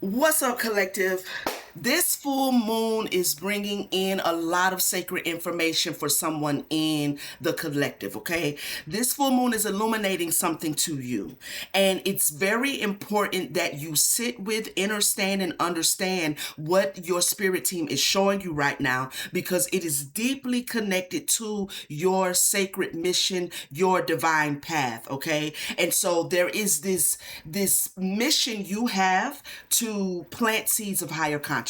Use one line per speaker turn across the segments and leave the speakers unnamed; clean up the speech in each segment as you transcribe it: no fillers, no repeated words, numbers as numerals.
What's up, collective? This full moon is bringing in a lot of sacred information for someone in the collective, okay? This full moon is illuminating something to you. And it's very important that you sit with, understand, and understand what your spirit team is showing you right now because it is deeply connected to your sacred mission, your divine path, okay? And so there is this mission you have to plant seeds of higher consciousness.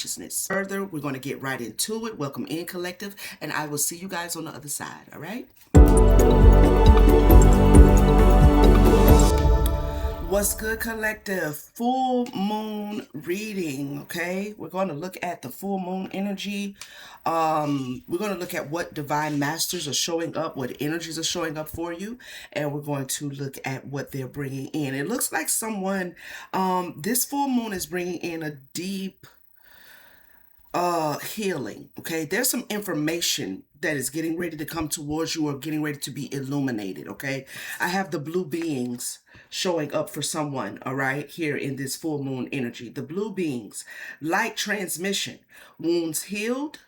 Further, we're going to get right into it. Welcome in, collective, and I will see you guys on the other side, all right? What's good, collective? Full moon reading, okay? We're going to look at the full moon energy. We're going to look at what divine masters are showing up, what energies are showing up for you, and we're going to look at what they're bringing in. It looks like someone, this full moon is bringing in a deep healing. Okay, there's some information that is getting ready to come towards you or getting ready to be illuminated. Okay, I have the blue beings showing up for someone, all right, here in this full moon energy. The blue beings, light transmission, wounds healed,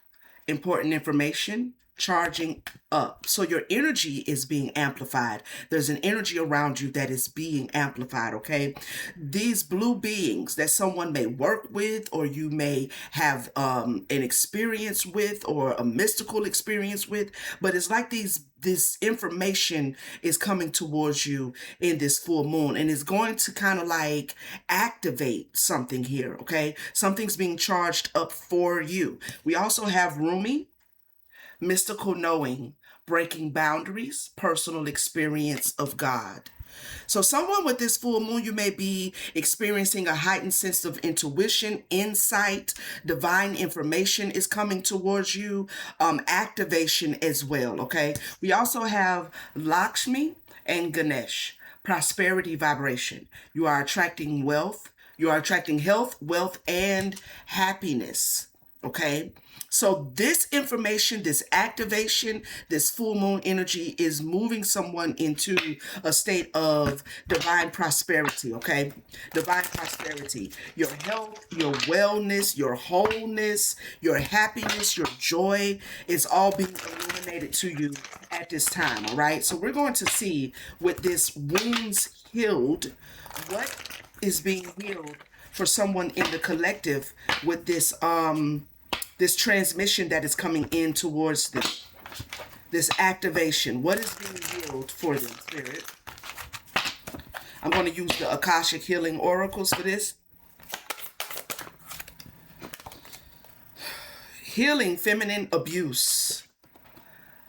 important information, charging up. So your energy is being amplified. There's an energy around you that is being amplified, okay? These blue beings that someone may work with or you may have an experience with or a mystical experience with, but it's like this information is coming towards you in this full moon and is going to kind of like activate something here, okay? Something's being charged up for you. We also have Rumi, mystical knowing, breaking boundaries, personal experience of God. So someone with this full moon, you may be experiencing a heightened sense of intuition, insight, divine information is coming towards you, activation as well, okay? We also have Lakshmi and Ganesh, prosperity vibration. You are attracting wealth. You are attracting health, wealth, and happiness. Okay, so this information, this activation, this full moon energy is moving someone into a state of divine prosperity. Okay, divine prosperity, your health, your wellness, your wholeness, your happiness, your joy is all being illuminated to you at this time. All right, so we're going to see with this wounds healed, what is being healed for someone in the collective with this transmission that is coming in towards them, this activation. What is being healed for them, spirit? I'm going to use the Akashic Healing Oracles for this. Healing feminine abuse.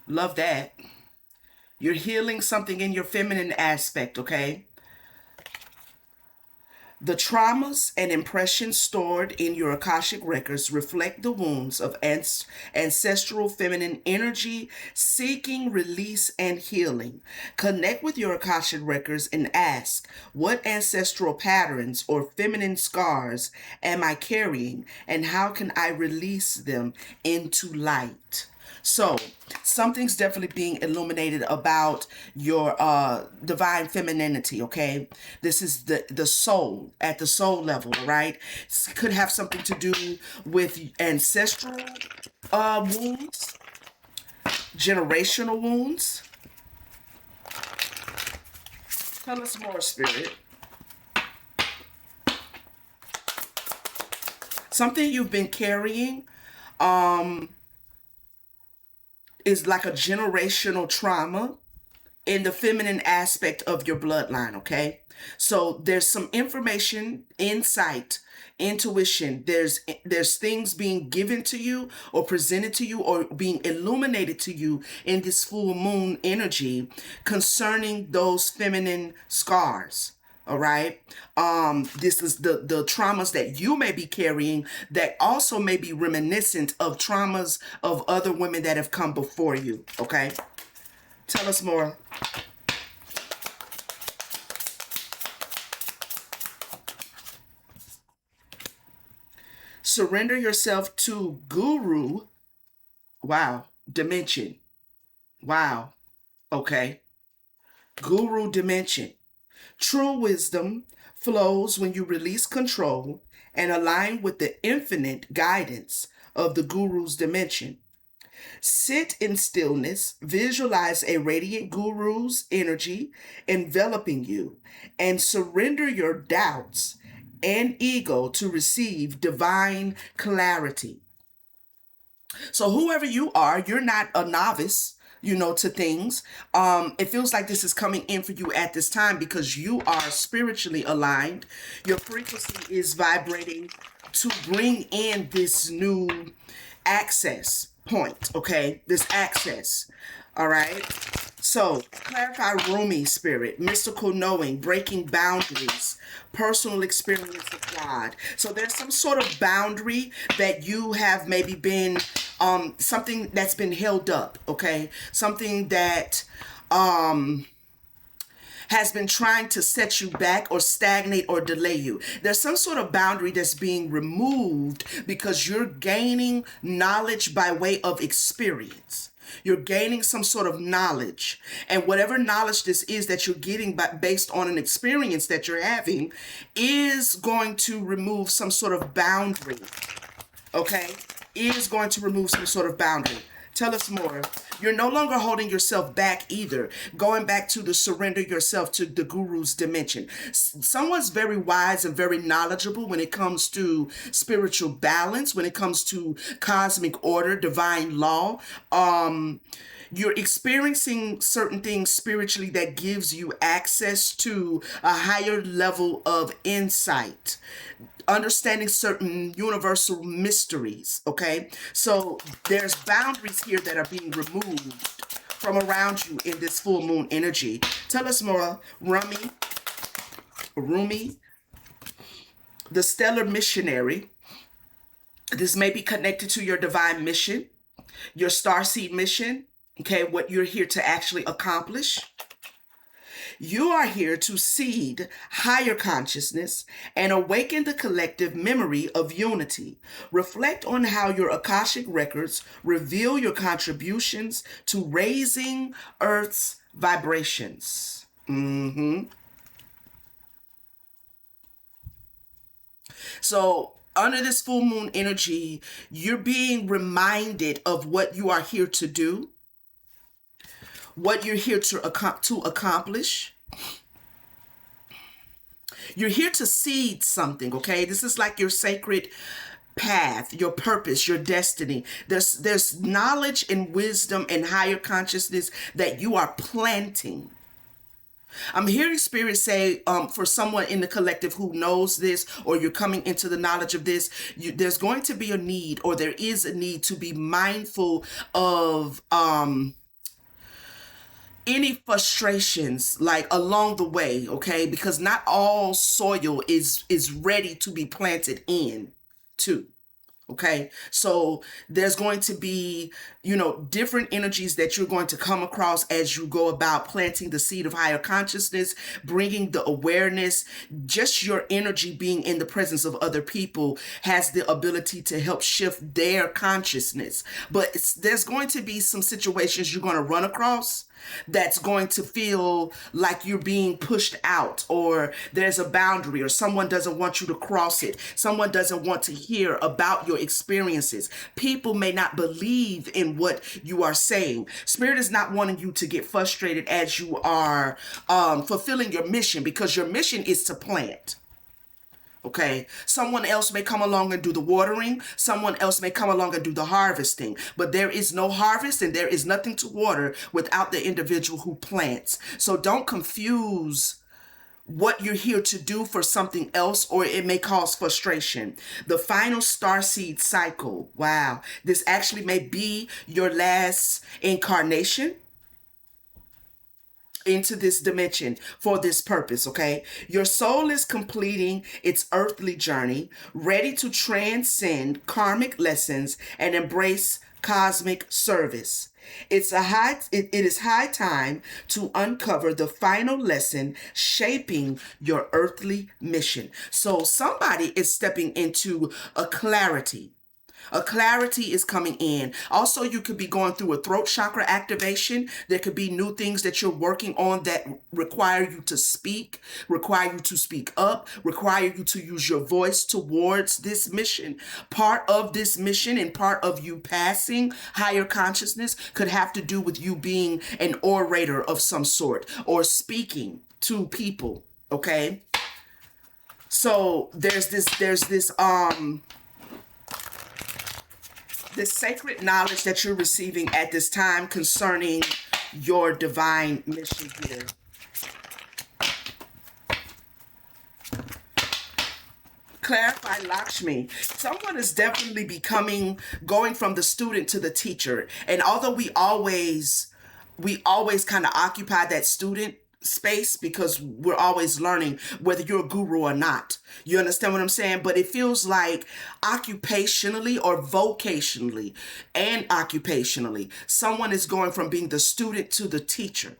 Love that. You're healing something in your feminine aspect, okay? The traumas and impressions stored in your Akashic records reflect the wounds of ancestral feminine energy seeking release and healing. Connect with your Akashic records and ask, what ancestral patterns or feminine scars am I carrying, and how can I release them into light? So something's definitely being illuminated about your divine femininity, okay? This is the soul, at the soul level, right? Could have something to do with ancestral wounds, generational wounds. Tell us more, spirit. Something you've been carrying is like a generational trauma in the feminine aspect of your bloodline, okay? So there's some information, insight, intuition. There's things being given to you or presented to you or being illuminated to you in this full moon energy concerning those feminine scars. All right. This is the traumas that you may be carrying that also may be reminiscent of traumas of other women that have come before you. Okay. Tell us more. Surrender yourself to Guru. Wow. Dimension. Wow. Okay. Guru dimension. True wisdom flows when you release control and align with the infinite guidance of the guru's dimension. Sit in stillness, visualize a radiant guru's energy enveloping you, and surrender your doubts and ego to receive divine clarity. So whoever you are, you're not a novice, to things. It feels like this is coming in for you at this time because you are spiritually aligned. Your frequency is vibrating to bring in this new access point, okay? This access, all right? So, clarify Rumi spirit, mystical knowing, breaking boundaries, personal experience of God. So there's some sort of boundary that you have maybe been, something that's been held up, okay? Something that has been trying to set you back or stagnate or delay you. There's some sort of boundary that's being removed because you're gaining knowledge by way of experience. You're gaining some sort of knowledge. And whatever knowledge this is that you're getting based on an experience that you're having is going to remove some sort of boundary. Okay? Is going to remove some sort of boundary. Tell us more. You're no longer holding yourself back either. Going back to the surrender yourself to the guru's dimension. Someone's very wise and very knowledgeable when it comes to spiritual balance, when it comes to cosmic order, divine law. You're experiencing certain things spiritually that gives you access to a higher level of insight, understanding certain universal mysteries, okay? So there's boundaries here that are being removed from around you in this full moon energy. Tell us more, Rumi, the stellar missionary. This may be connected to your divine mission, your starseed mission, okay, what you're here to actually accomplish. You are here to seed higher consciousness and awaken the collective memory of unity. Reflect on how your Akashic records reveal your contributions to raising Earth's vibrations. So, under this full moon energy, you're being reminded of what you are here to do, what you're here to accomplish. You're here to seed something, okay? This is like your sacred path, your purpose, your destiny. There's knowledge and wisdom and higher consciousness that you are planting. I'm hearing Spirit say, for someone in the collective who knows this, or you're coming into the knowledge of this, there's going to be a need, or there is a need to be mindful of any frustrations like along the way, okay? Because not all soil is ready to be planted in too. Okay, so there's going to be, different energies that you're going to come across as you go about planting the seed of higher consciousness, bringing the awareness. Just your energy being in the presence of other people has the ability to help shift their consciousness. But there's going to be some situations you're going to run across that's going to feel like you're being pushed out, or there's a boundary, or someone doesn't want you to cross it. Someone doesn't want to hear about your experiences. People may not believe in what you are saying. Spirit is not wanting you to get frustrated as you are fulfilling your mission, because your mission is to plant. Okay, someone else may come along and do the watering. Someone else may come along and do the harvesting. But there is no harvest and there is nothing to water without the individual who plants. So don't confuse what you're here to do for something else, or it may cause frustration. The final starseed cycle. Wow, this actually may be your last incarnation into this dimension for this purpose, okay? Your soul is completing its earthly journey, ready to transcend karmic lessons and embrace cosmic service. It is high time to uncover the final lesson shaping your earthly mission. So somebody is stepping into a clarity. A clarity is coming in. Also, you could be going through a throat chakra activation. There could be new things that you're working on that require you to speak, require you to speak up, require you to use your voice towards this mission. Part of this mission and part of you passing higher consciousness could have to do with you being an orator of some sort or speaking to people. Okay. So there's this sacred knowledge that you're receiving at this time concerning your divine mission here. Clarify, Lakshmi. Someone is definitely going from the student to the teacher. And although we always kind of occupy that student space because we're always learning, whether you're a guru or not. You understand what I'm saying? But it feels like occupationally or vocationally and occupationally, someone is going from being the student to the teacher.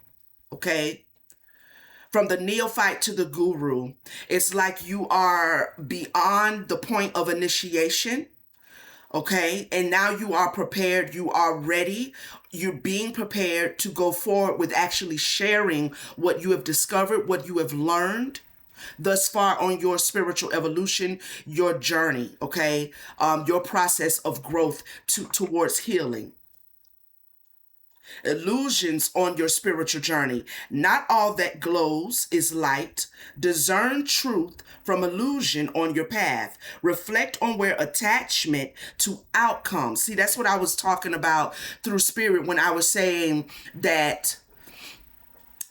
Okay? From the neophyte to the guru. It's like you are beyond the point of initiation. Okay, and now you are prepared, you are ready, you're being prepared to go forward with actually sharing what you have discovered, what you have learned thus far on your spiritual evolution, your journey, okay, your process of growth towards healing. Illusions on your spiritual journey. Not all that glows is light. Discern truth from illusion on your path. Reflect on where attachment to outcomes. See, that's what I was talking about through spirit when I was saying that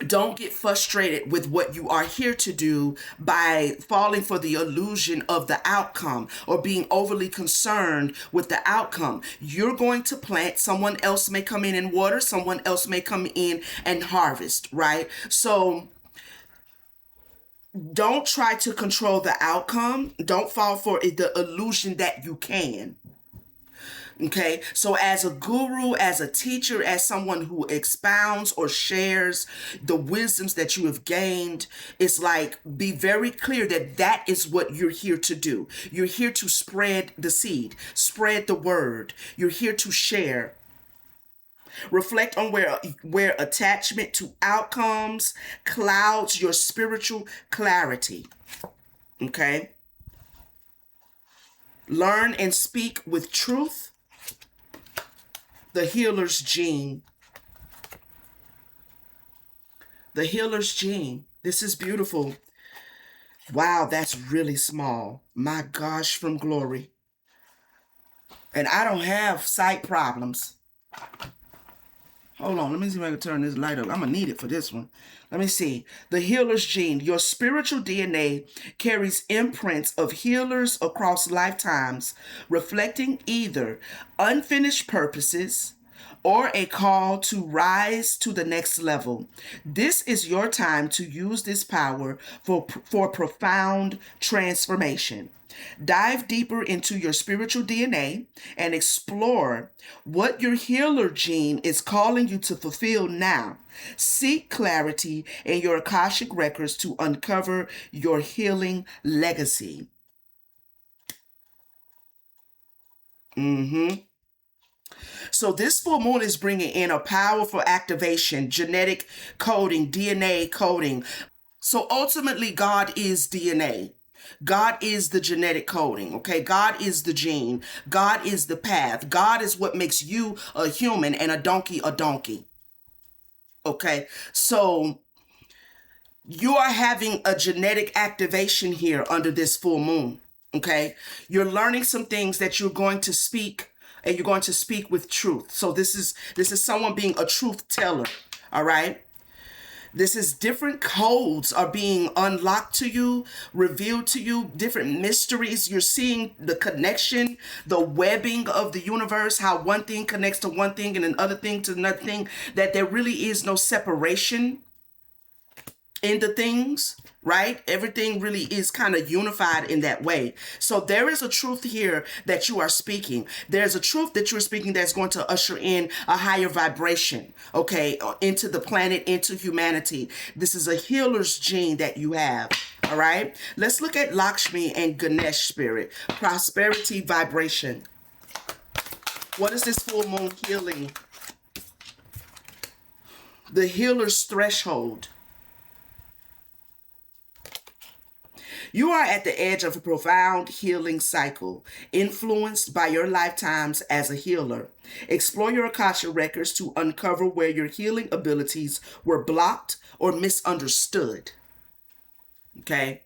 don't get frustrated with what you are here to do by falling for the illusion of the outcome or being overly concerned with the outcome. You're going to plant, someone else may come in and water, someone else may come in and harvest, right? So don't try to control the outcome. Don't fall for the illusion that you can. Okay, so as a guru, as a teacher, as someone who expounds or shares the wisdoms that you have gained, it's like, be very clear that that is what you're here to do. You're here to spread the seed, spread the word. You're here to share. Reflect on where attachment to outcomes clouds your spiritual clarity. Okay. Learn and speak with truth. The healer's gene. The healer's gene. This is beautiful. Wow, that's really small. My gosh, from glory. And I don't have sight problems. Hold on, let me see if I can turn this light up. I'm going to need it for this one. Let me see. The healer's gene. Your spiritual DNA carries imprints of healers across lifetimes, reflecting either unfinished purposes or a call to rise to the next level. This is your time to use this power for profound transformation. Dive deeper into your spiritual DNA and explore what your healer gene is calling you to fulfill now. Seek clarity in your Akashic records to uncover your healing legacy. So this full moon is bringing in a powerful activation, genetic coding, DNA coding. So ultimately, God is DNA. God is the genetic coding, okay? God is the gene. God is the path. God is what makes you a human and a donkey, okay? So you are having a genetic activation here under this full moon, okay? You're learning some things that you're going to speak, and you're going to speak with truth. So this is someone being a truth teller, all right? This is different codes are being unlocked to you, revealed to you, different mysteries. You're seeing the connection, the webbing of the universe, how one thing connects to one thing and another thing to another thing, that there really is no separation in the things, right? Everything really is kind of unified in that way. So there is a truth here that you are speaking. There's a truth that you're speaking that's going to usher in a higher vibration, okay, into the planet, into humanity. This is a healer's gene that you have, all right? Let's look at Lakshmi and Ganesh spirit. Prosperity vibration. What is this full moon healing? The healer's threshold. You are at the edge of a profound healing cycle, influenced by your lifetimes as a healer. Explore your Akasha records to uncover where your healing abilities were blocked or misunderstood. Okay?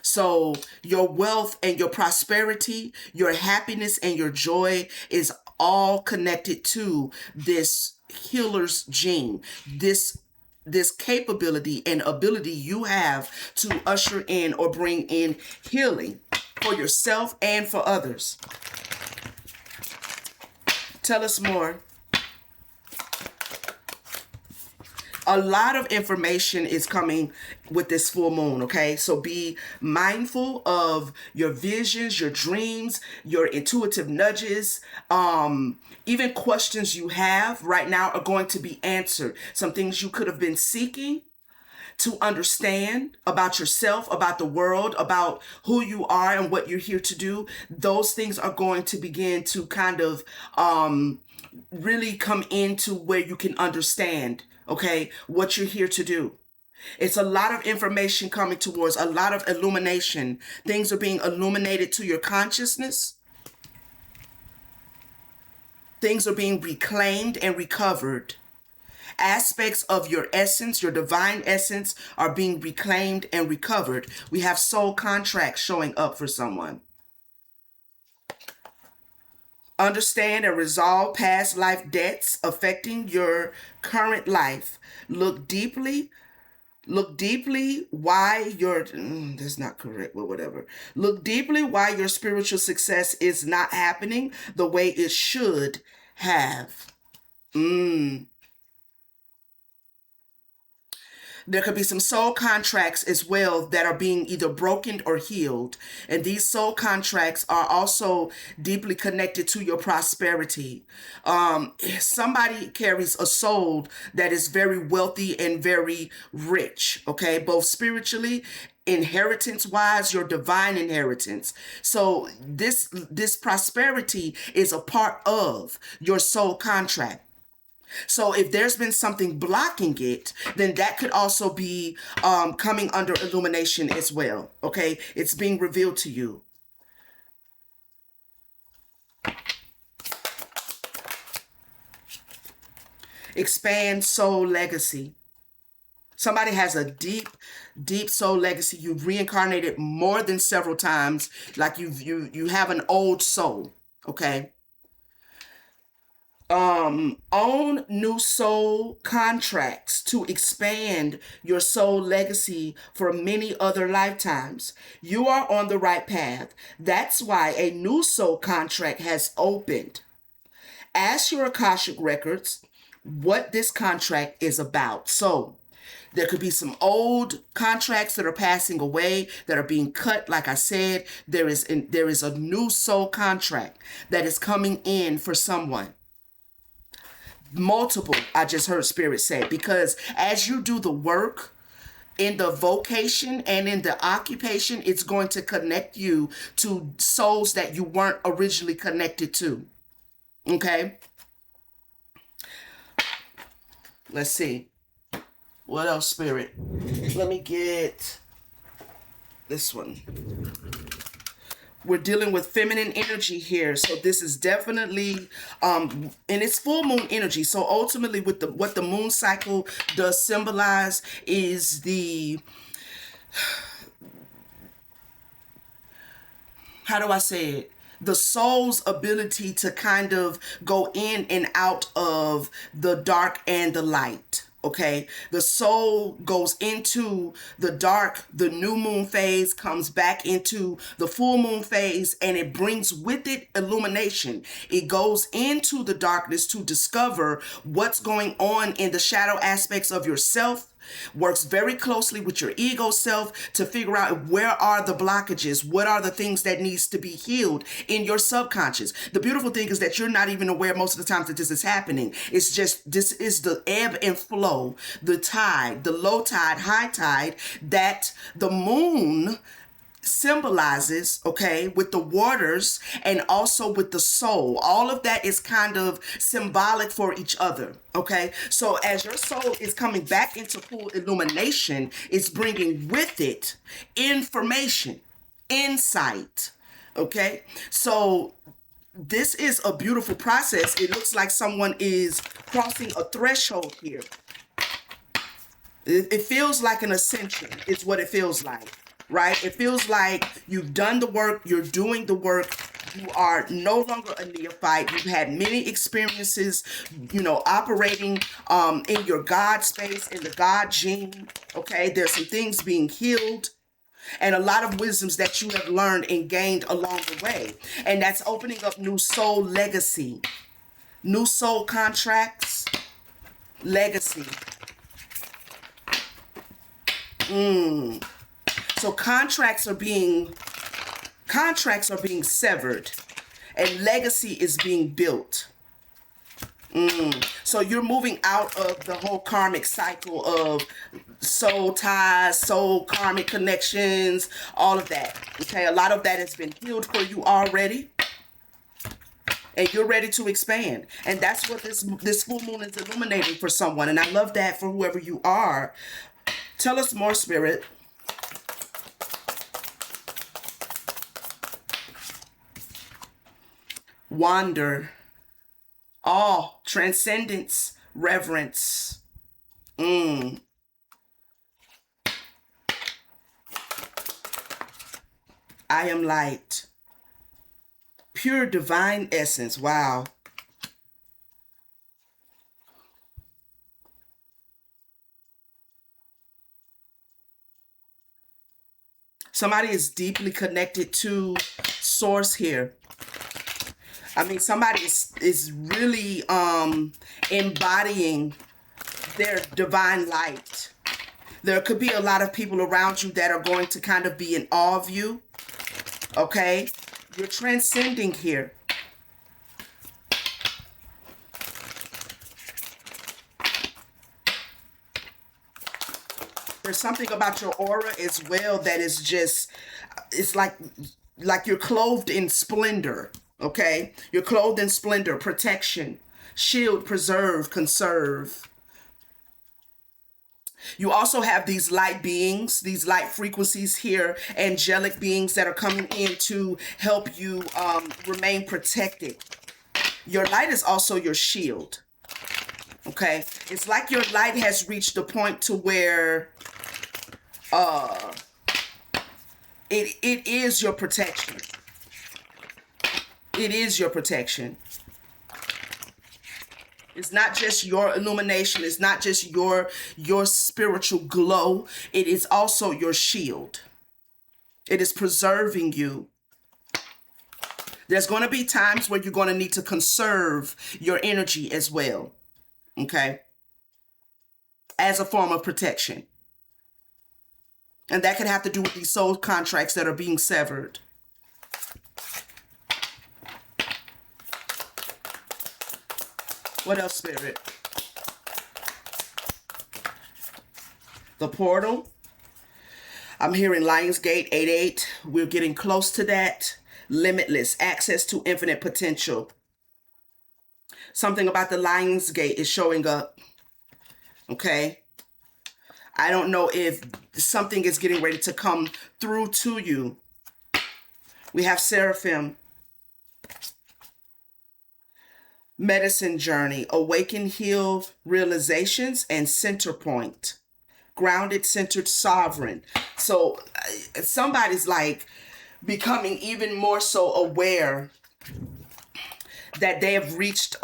So, your wealth and your prosperity, your happiness and your joy is all connected to this healer's gene. This capability and ability you have to usher in or bring in healing for yourself and for others. Tell us more. A lot of information is coming with this full moon, okay? So be mindful of your visions, your dreams, your intuitive nudges. Even questions you have right now are going to be answered. Some things you could have been seeking to understand about yourself, about the world, about who you are and what you're here to do. Those things are going to begin to kind of really come into where you can understand, okay, what you're here to do. It's a lot of information coming towards, a lot of illumination. Things are being illuminated to your consciousness. Things are being reclaimed and recovered. Aspects of your essence, your divine essence, are being reclaimed and recovered. We have soul contracts showing up for someone. Understand and resolve past life debts affecting your current life. Look deeply why your that's not correct, but whatever. Look deeply why your spiritual success is not happening the way it should have. There could be some soul contracts as well that are being either broken or healed. And these soul contracts are also deeply connected to your prosperity. Somebody carries a soul that is very wealthy and very rich, okay? Both spiritually, inheritance wise, your divine inheritance. So this prosperity is a part of your soul contract. So if there's been something blocking it, then that could also be coming under illumination as well. Okay, it's being revealed to you. Expand soul legacy. Somebody has a deep soul legacy. You've reincarnated more than several times. Like you have an old soul. Okay. Own new soul contracts to expand your soul legacy for many other lifetimes. You are on the right path. That's why a new soul contract has opened. Ask your Akashic records what this contract is about. So there could be some old contracts that are passing away, that are being cut. Like I said, there is a new soul contract that is coming in for someone. Multiple, I just heard Spirit say, because as you do the work in the vocation and in the occupation, it's going to connect you to souls that you weren't originally connected to. Okay? Let's see. What else, Spirit? Let me get this one. We're dealing with feminine energy here. So this is definitely, and it's full moon energy. So ultimately with what the moon cycle does symbolize is how do I say it? The soul's ability to kind of go in and out of the dark and the light. Okay, the soul goes into the dark, the new moon phase, comes back into the full moon phase, and it brings with it illumination. It goes into the darkness to discover what's going on in the shadow aspects of yourself. Works very closely with your ego self to figure out where are the blockages, what are the things that needs to be healed in your subconscious. The beautiful thing is that you're not even aware most of the times that this is happening. It's just, this is the ebb and flow, the tide, the low tide, high tide that the moon symbolizes, okay, with the waters and also with the soul. All of that is kind of symbolic for each other, okay? So as your soul is coming back into full illumination, it's bringing with it information, insight, okay? So this is a beautiful process. It looks like someone is crossing a threshold here. It feels like an ascension. It's what it feels like, right? It feels like you've done the work, you're doing the work. You are no longer a neophyte. You've had many experiences, operating in your God space, in the God gene. Okay, there's some things being healed and a lot of wisdoms that you have learned and gained along the way. And that's opening up new soul legacy, new soul contracts, legacy. So contracts are being severed and legacy is being built. So you're moving out of the whole karmic cycle of soul ties, soul karmic connections, all of that. Okay, a lot of that has been healed for you already. And you're ready to expand. And that's what this full moon is illuminating for someone. And I love that for whoever you are. Tell us more, Spirit. Wander. Awe, transcendence, reverence. I am light. Pure divine essence. Wow. Somebody is deeply connected to source here. I mean, somebody is really embodying their divine light. There could be a lot of people around you that are going to kind of be in awe of you. Okay? You're transcending here. There's something about your aura as well that is just, it's like you're clothed in splendor. Okay? You're clothed in splendor, protection, shield, preserve, conserve. You also have these light beings, these light frequencies here, angelic beings that are coming in to help you remain protected. Your light is also your shield. Okay? It's like your light has reached a point to where it is your protection. It is your protection. It's not just your illumination. It's not just your spiritual glow. It is also your shield. It is preserving you. There's going to be times where you're going to need to conserve your energy as well. Okay? As a form of protection. And that could have to do with these soul contracts that are being severed. What else, Spirit? The portal. I'm hearing Lionsgate 8-8. We're getting close to that. Limitless access to infinite potential. Something about the Lionsgate is showing up. Okay? I don't know if something is getting ready to come through to you. We have Seraphim. Medicine journey, awaken, heal, realizations, and center point. Grounded, centered, sovereign. So somebody's like becoming even more so aware that they have reached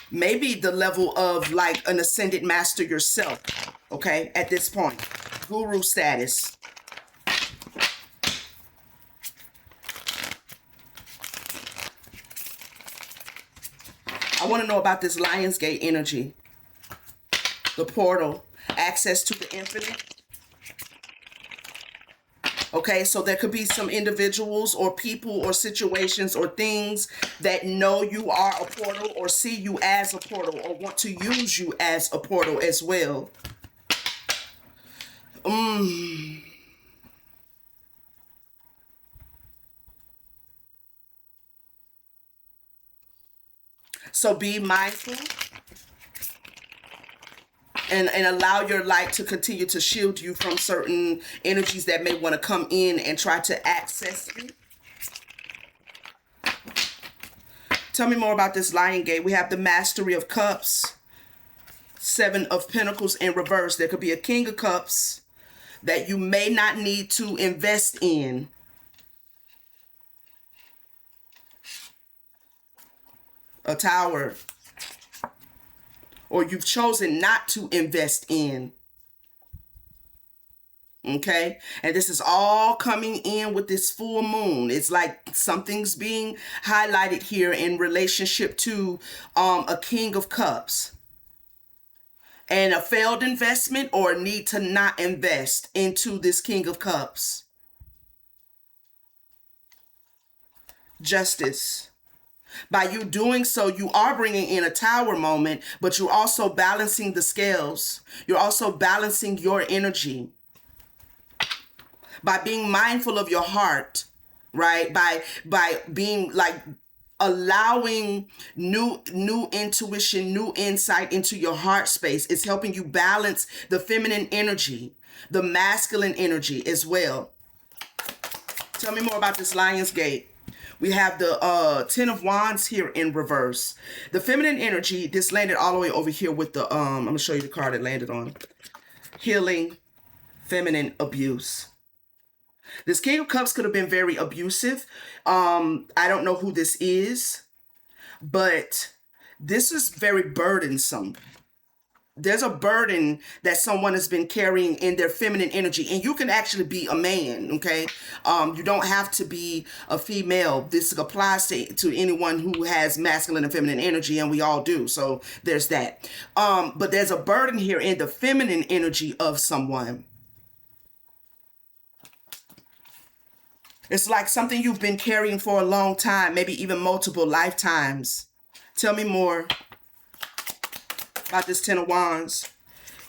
maybe the level of like an ascended master yourself. Okay, at this point, guru status. I want to know about this Lionsgate energy. The portal. Access to the infinite. Okay, so there could be some individuals or people or situations or things that know you are a portal or see you as a portal or want to use you as a portal as well. So be mindful and allow your light to continue to shield you from certain energies that may want to come in and try to access you. Tell me more about this Lion Gate. We have the Mastery of Cups, Seven of Pentacles in reverse. There could be a King of Cups that you may not need to invest in. A Tower. Or you've chosen not to invest in. Okay, and this is all coming in with this full moon. It's like something's being highlighted here in relationship to a King of Cups and a failed investment or a need to not invest into this King of Cups. Justice. By you doing so, you are bringing in a Tower moment, but you're also balancing the scales. You're also balancing your energy. By being mindful of your heart, right? By being like allowing new intuition, new insight into your heart space. It's helping you balance the feminine energy, the masculine energy as well. Tell me more about this Lion's Gate. We have the 10 of Wands here in reverse. The feminine energy, this landed all the way over here with the, I'm going to show you the card it landed on. Healing, feminine abuse. This King of Cups could have been very abusive. I don't know who this is, but this is very burdensome. There's a burden that someone has been carrying in their feminine energy, and you can actually be a man, okay? You don't have to be a female. This applies to anyone who has masculine and feminine energy, and we all do. So there's that. But there's a burden here in the feminine energy of someone. It's like something you've been carrying for a long time, maybe even multiple lifetimes. Tell me more about this 10 of Wands.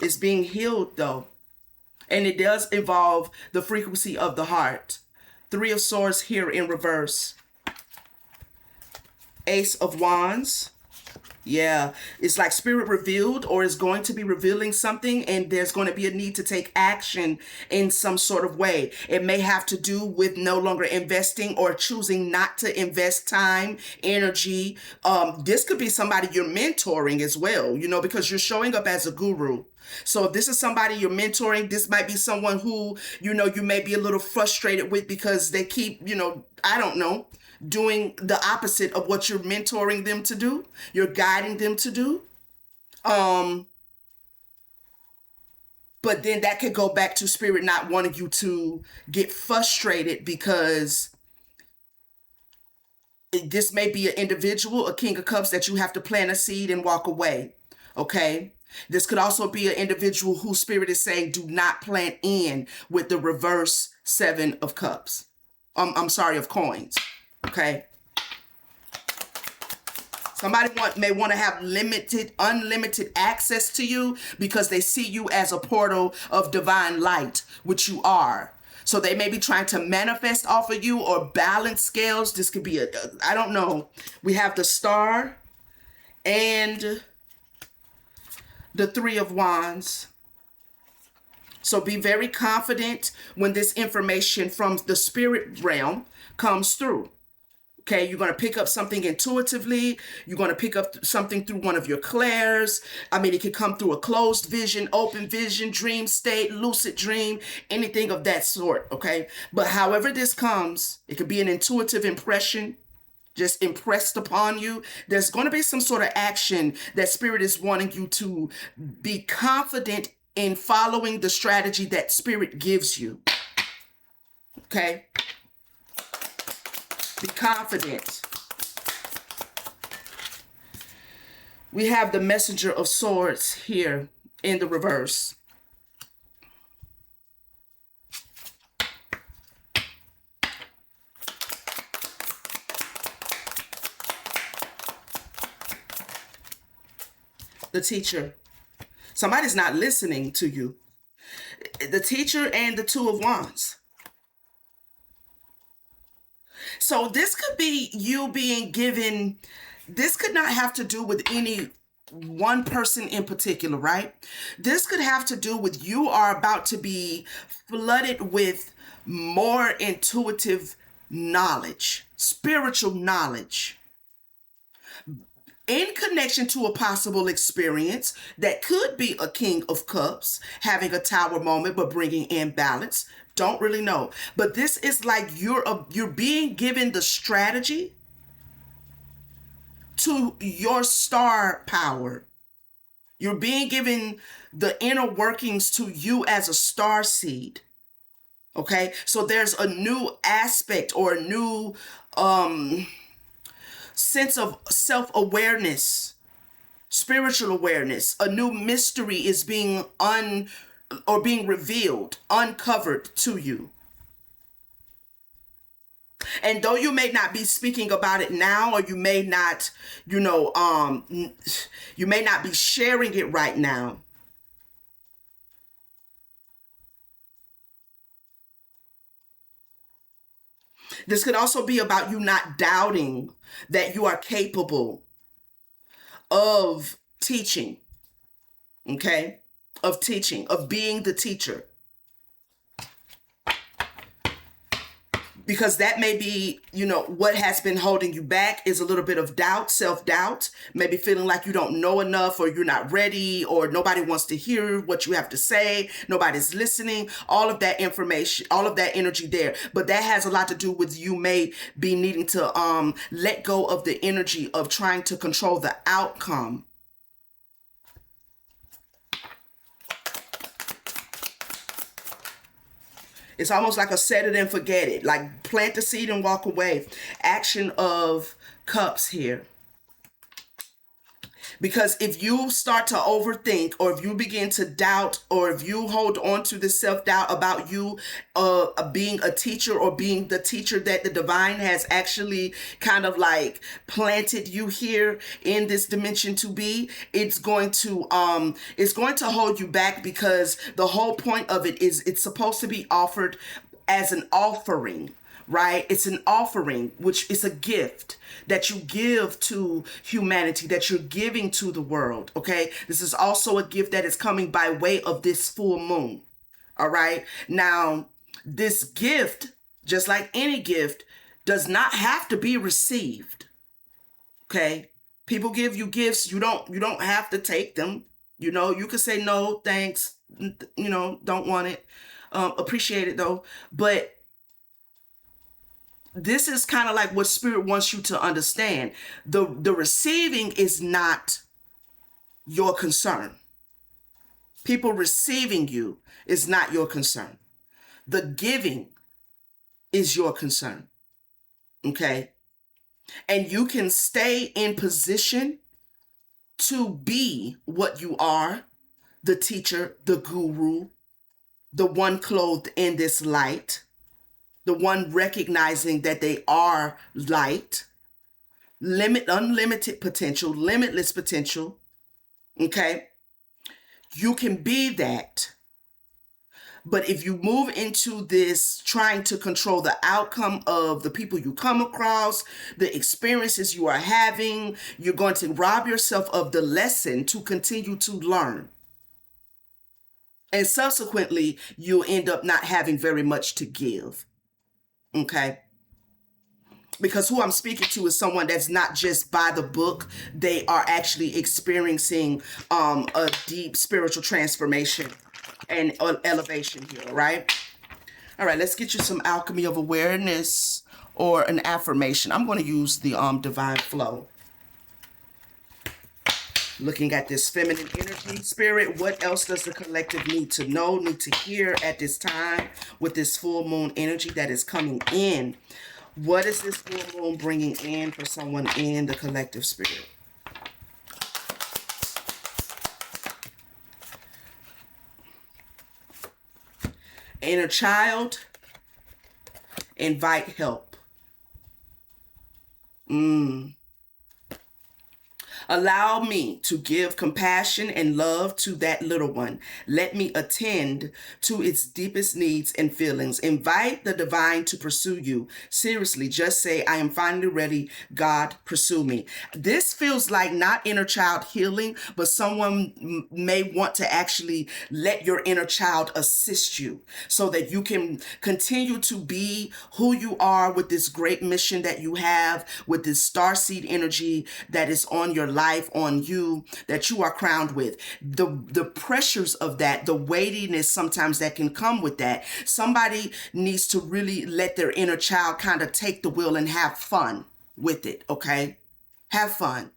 It's being healed though. And it does involve the frequency of the heart. 3 of Swords here in reverse. Ace of Wands. Yeah, it's like Spirit revealed or is going to be revealing something, and there's going to be a need to take action in some sort of way. It may have to do with no longer investing or choosing not to invest time, energy. This could be somebody you're mentoring as well, you know, because you're showing up as a guru. So if this is somebody you're mentoring, this might be someone who, you know, you may be a little frustrated with because they keep, you know, I don't know, doing the opposite of what you're mentoring them to do. You're guiding them to do. But then that could go back to Spirit not wanting you to get frustrated because this may be an individual, a King of Cups, that you have to plant a seed and walk away. Okay? This could also be an individual whose Spirit is saying, do not plant in with the reverse 7 of Cups. Of coins. Okay. Somebody may want to have unlimited access to you because they see you as a portal of divine light, which you are. So they may be trying to manifest off of you or balance scales. This could be I don't know. We have the Star and the 3 of Wands. So be very confident when this information from the spirit realm comes through. Okay, you're going to pick up something intuitively. You're going to pick up something through one of your clairs. I mean, it could come through a closed vision, open vision, dream state, lucid dream, anything of that sort, okay? But however this comes, it could be an intuitive impression just impressed upon you. There's going to be some sort of action that Spirit is wanting you to be confident in following the strategy that Spirit gives you, okay? Be confident. We have the Messenger of Swords here in the reverse. The Teacher. Somebody's not listening to you. The Teacher and the 2 of Wands. So this could be you being given This could not have to do with any one person in particular, right? This could have to do with you are about to be flooded with more intuitive knowledge, spiritual knowledge, in connection to a possible experience that could be a King of Cups having a Tower moment but bringing in balance. Don't really know, but this is like you're being given the strategy to your star power. You're being given the inner workings to you as a star seed. Okay, so there's a new aspect or a new sense of self-awareness, spiritual awareness. A new mystery is being being revealed, uncovered to you. And though you may not be speaking about it now, or you may not, you may not be sharing it right now, this could also be about you not doubting that you are capable of teaching, okay? Of teaching, of being the teacher. Because that may be, what has been holding you back is a little bit of doubt, self-doubt, maybe feeling like you don't know enough, or you're not ready, or nobody wants to hear what you have to say, nobody's listening, all of that information, all of that energy there. But that has a lot to do with you may be needing to let go of the energy of trying to control the outcome. It's almost like a set it and forget it, like plant the seed and walk away. Action of Cups here. Because if you start to overthink, or if you begin to doubt, or if you hold on to this self-doubt about you being a teacher, or being the teacher that the divine has actually kind of like planted you here in this dimension to be, it's going to hold you back, because the whole point of it is it's supposed to be offered as an offering. Right? It's an offering, which is a gift that you give to humanity, that you're giving to the world. Okay. This is also a gift that is coming by way of this full moon. All right. Now, this gift, just like any gift, does not have to be received. Okay. People give you gifts. You don't have to take them. You can say no, thanks. Don't want it. Appreciate it though. But this is kind of like what Spirit wants you to understand. The receiving is not your concern. People receiving you is not your concern. The giving is your concern. Okay? And you can stay in position to be what you are, the teacher, the guru, the one clothed in this light, the one recognizing that they are light, unlimited potential, limitless potential. Okay. You can be that. But if you move into this trying to control the outcome of the people you come across, the experiences you are having, you're going to rob yourself of the lesson to continue to learn. And subsequently, you'll end up not having very much to give. Okay. Because who I'm speaking to is someone that's not just by the book. They are actually experiencing a deep spiritual transformation and elevation here, right? All right, let's get you some alchemy of awareness or an affirmation. I'm going to use the divine flow. Looking at this feminine energy, Spirit, what else does the collective need to know, need to hear at this time with this full moon energy that is coming in? What is this full moon bringing in for someone in the collective spirit? Inner child, invite help. Allow me to give compassion and love to that little one. Let me attend to its deepest needs and feelings. Invite the divine to pursue you. Seriously, just say, I am finally ready. God, pursue me. This feels like not inner child healing, but someone may want to actually let your inner child assist you so that you can continue to be who you are with this great mission that you have, with this starseed energy that is on your life, on you, that you are crowned with. The pressures of that, the weightiness sometimes that can come with that. Somebody needs to really let their inner child kind of take the wheel and have fun with it, okay? Have fun.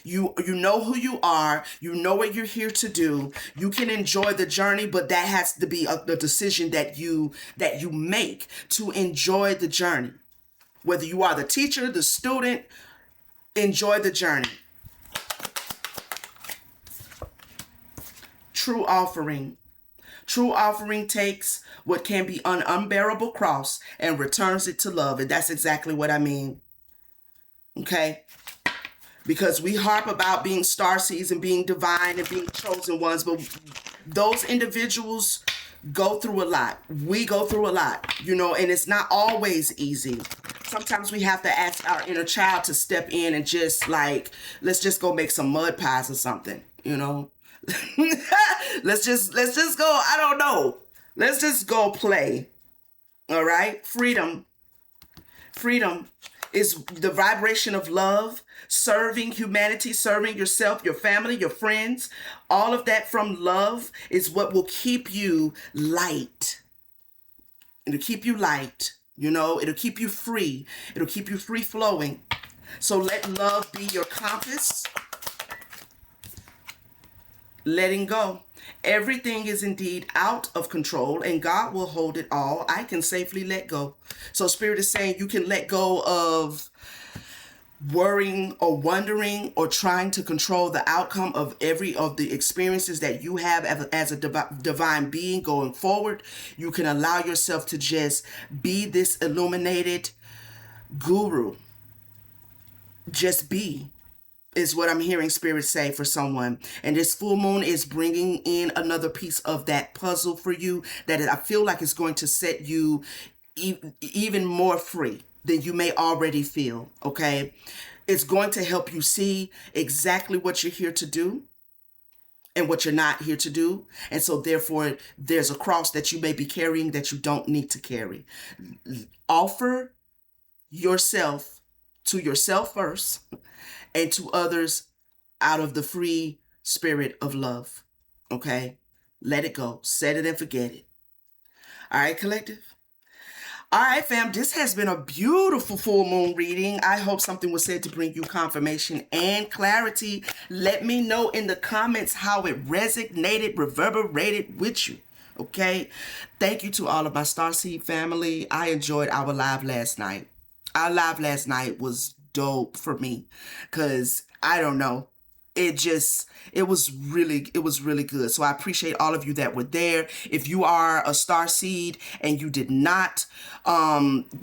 You know who you are. You know what you're here to do. You can enjoy the journey, but that has to be the decision that you make to enjoy the journey. Whether you are the teacher, the student, enjoy the journey. True offering. True offering takes what can be an unbearable cross and returns it to love. And that's exactly what I mean. Okay? Because we harp about being starseeds and being divine and being chosen ones, but those individuals go through a lot. We go through a lot, and it's not always easy. Sometimes we have to ask our inner child to step in and just let's just go make some mud pies or something, let's just go, I don't know. Let's just go play. All right? Freedom is the vibration of love, serving humanity, serving yourself, your family, your friends. All of that from love is what will keep you light. It'll keep you light, it'll keep you free. It'll keep you free flowing. So let love be your compass. Letting go. Everything is indeed out of control and God will hold it all. I can safely let go. So Spirit is saying you can let go of worrying or wondering or trying to control the outcome of every of the experiences that you have as a divine being going forward. You can allow yourself to just be this illuminated guru. Just be. Is what I'm hearing Spirit say for someone. And this full moon is bringing in another piece of that puzzle for you that I feel like is going to set you even more free than you may already feel, okay? It's going to help you see exactly what you're here to do and what you're not here to do. And so therefore, there's a cross that you may be carrying that you don't need to carry. Offer yourself to yourself first and to others out of the free spirit of love. Okay? Let it go. Set it and forget it. All right, collective? All right, fam, this has been a beautiful full moon reading. I hope something was said to bring you confirmation and clarity. Let me know in the comments how it resonated, reverberated with you. Okay? Thank you to all of my Starseed family. I enjoyed our live last night. Our live last night was dope for me because I don't know, it was really good. So I appreciate all of you that were there. If you are a starseed and you did not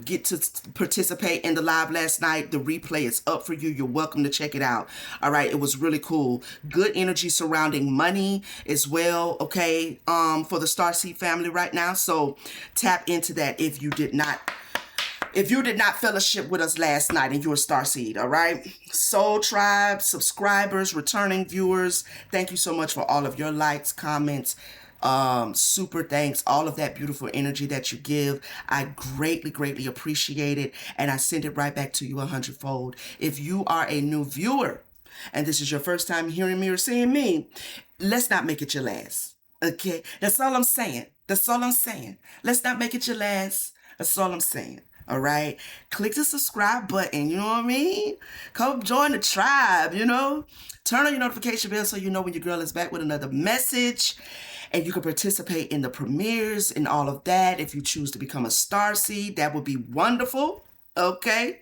get to participate in the live last night, the replay is up for you. You're welcome to check it out. All right, it was really cool. Good energy surrounding money as well, okay, for the starseed family right now. So tap into that if you did not fellowship with us last night and you're a starseed, all right? Soul Tribe, subscribers, returning viewers, thank you so much for all of your likes, comments, super thanks, all of that beautiful energy that you give. I greatly appreciate it, and I send it right back to you 100-fold. If you are a new viewer, and this is your first time hearing me or seeing me, let's not make it your last, okay? That's all I'm saying. Let's not make it your last. That's all I'm saying. All right, click the subscribe button, you know what I mean? Come join the tribe, Turn on your notification bell so you know when your girl is back with another message. And you can participate in the premieres and all of that. If you choose to become a starseed, that would be wonderful. Okay?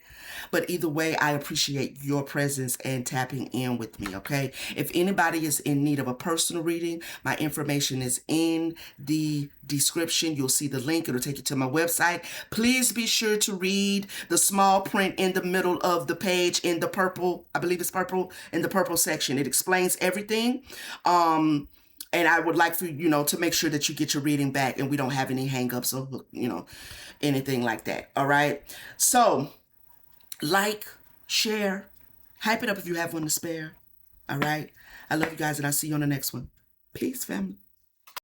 But either way, I appreciate your presence and tapping in with me, okay? If anybody is in need of a personal reading, my information is in the description. You'll see the link. It'll take you to my website. Please be sure to read the small print in the middle of the page in the purple, I believe it's purple, in the purple section. It explains everything. And I would like for to make sure that you get your reading back and we don't have any hangups or anything like that. All right. So like, share, hype it up if you have one to spare. All right. I love you guys and I'll see you on the next one. Peace, family.